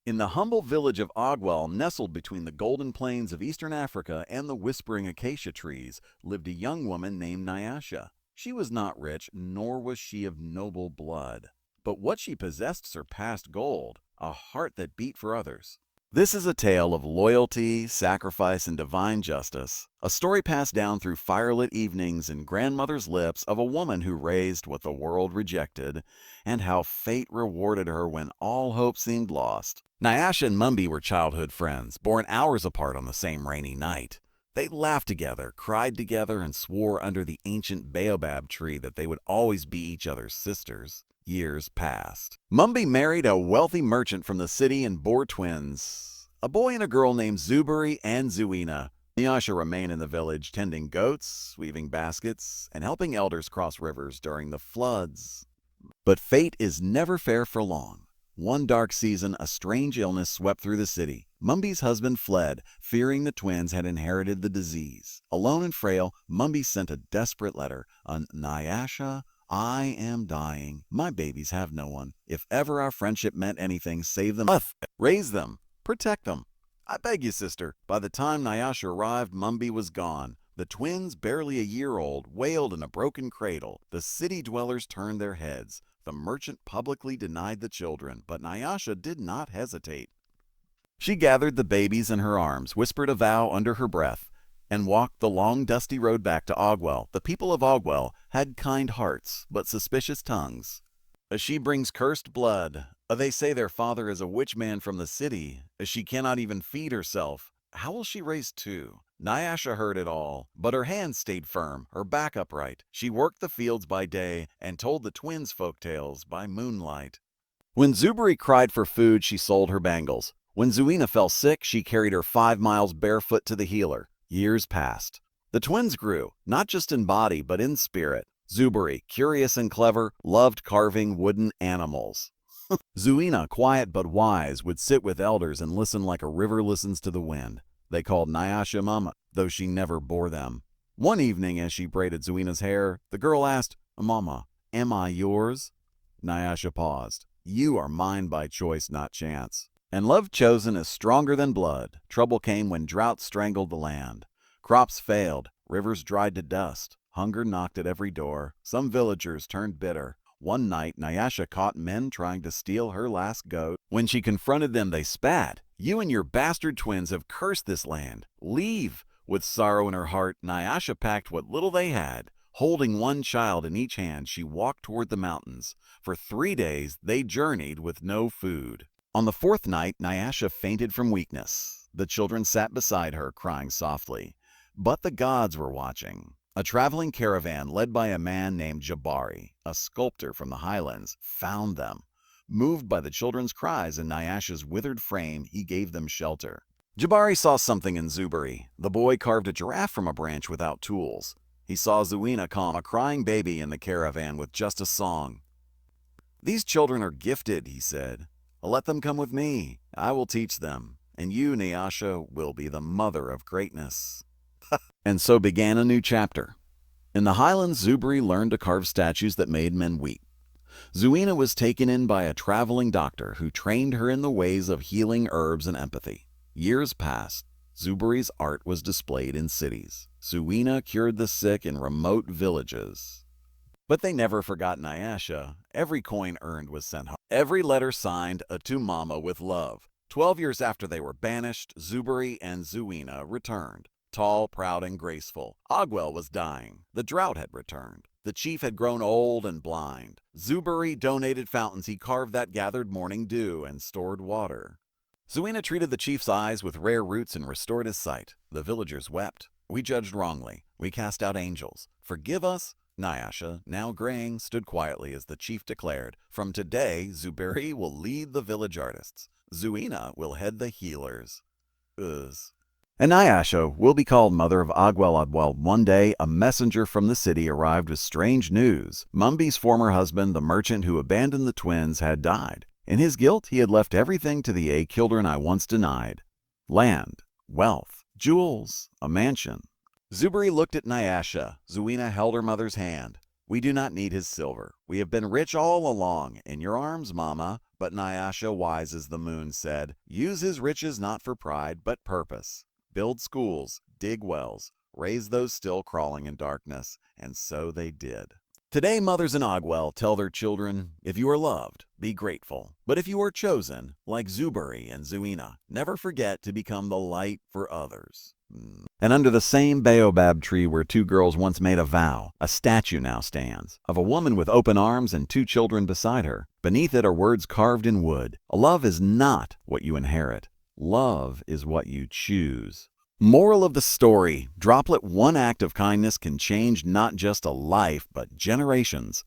In the humble village of Agwal, nestled between the golden plains of eastern Africa and the whispering acacia trees, lived a young woman named Nyasha. She was not rich, nor was she of noble blood. But what she possessed surpassed gold, a heart that beat for others. This is a tale of loyalty, sacrifice, and divine justice, a story passed down through firelit evenings and grandmother's lips of a woman who raised what the world rejected, and how fate rewarded her when all hope seemed lost. Nyasha and Mumbi were childhood friends, born hours apart on the same rainy night. They laughed together, cried together, and swore under the ancient baobab tree that they would always be each other's sisters. Years passed. Mumbi married a wealthy merchant from the city and bore twins, a boy and a girl named Zuberi and Zuina. Nyasha remained in the village, tending goats, weaving baskets, and helping elders cross rivers during the floods. But fate is never fair for long. One dark season, a strange illness swept through the city. Mumbi's husband fled, fearing the twins had inherited the disease. Alone and frail, Mumbi sent a desperate letter. Nyasha, I am dying. My babies have no one. If ever our friendship meant anything, save them. Raise them. Protect them. I beg you, sister. By the time Nyasha arrived, Mumbi was gone. The twins, barely a year old, wailed in a broken cradle. The city dwellers turned their heads. The merchant publicly denied the children, but Nyasha did not hesitate. She gathered the babies in her arms, whispered a vow under her breath, and walked the long dusty road back to Agwal. The people of Agwal had kind hearts, but suspicious tongues. She brings cursed blood. They say their father is a witch man from the city. She cannot even feed herself. How will she raise two? Nyasha heard it all, but her hands stayed firm, her back upright. She worked the fields by day and told the twins folk tales by moonlight. When Zuberi cried for food, she sold her bangles. When Zuina fell sick, she carried her 5 miles barefoot to the healer. Years passed. The twins grew, not just in body, but in spirit. Zuberi, curious and clever, loved carving wooden animals. Zuina, quiet but wise, would sit with elders and listen like a river listens to the wind. They called Nyasha Mama, though she never bore them. One evening, as she braided Zuina's hair, the girl asked, Mama, am I yours? Nyasha paused. You are mine by choice, not chance. And love chosen is stronger than blood. Trouble came when drought strangled the land. Crops failed, rivers dried to dust. Hunger knocked at every door. Some villagers turned bitter. One night, Nyasha caught men trying to steal her last goat. When she confronted them, they spat. You and your bastard twins have cursed this land. Leave! With sorrow in her heart, Nyasha packed what little they had. Holding one child in each hand, she walked toward the mountains. For 3 days, they journeyed with no food. On the 4th night, Nyasha fainted from weakness. The children sat beside her, crying softly. But the gods were watching. A traveling caravan led by a man named Jabari, a sculptor from the highlands, found them. Moved by the children's cries and Nyasha's withered frame, he gave them shelter. Jabari saw something in Zuberi. The boy carved a giraffe from a branch without tools. He saw Zuina calm a crying baby in the caravan with just a song. These children are gifted, he said. Let them come with me. I will teach them. And you, Nyasha, will be the mother of greatness. And so began a new chapter. In the highlands, Zuberi learned to carve statues that made men weep. Zuina was taken in by a traveling doctor who trained her in the ways of healing herbs and empathy. Years passed. Zuberi's art was displayed in cities. Zuina cured the sick in remote villages. But they never forgot Nyasha. Every coin earned was sent home. Every letter signed, to Mama with love. 12 years after they were banished, Zuberi and Zuina returned. Tall, proud, and graceful. Agwal was dying. The drought had returned. The chief had grown old and blind. Zuberi donated fountains he carved that gathered morning dew and stored water. Zuina treated the chief's eyes with rare roots and restored his sight. The villagers wept. We judged wrongly. We cast out angels. Forgive us. Nyasha, now graying, stood quietly as the chief declared, From today, Zuberi will lead the village artists. Zuina will head the healers. And Nyasha will be called Mother of Agwal. One day, a messenger from the city arrived with strange news. Mumbi's former husband, the merchant who abandoned the twins, had died. In his guilt, he had left everything to the children I once denied. Land, wealth, jewels, a mansion. Zuberi looked at Nyasha. Zuina held her mother's hand. We do not need his silver. We have been rich all along. In your arms, Mama, But Nyasha, wise as the moon, said, "Use his riches not for pride, but purpose. Build schools, dig wells, raise those still crawling in darkness." And so they did. Today, mothers in Ogwell tell their children, if you are loved, be grateful. But if you are chosen, like Zuberi and Zuina, never forget to become the light for others. And under the same baobab tree where two girls once made a vow, a statue now stands, of a woman with open arms and two children beside her. Beneath it are words carved in wood. Love is not what you inherit. Love is what you choose. Moral of the story: droplet one act of kindness can change not just a life, but generations.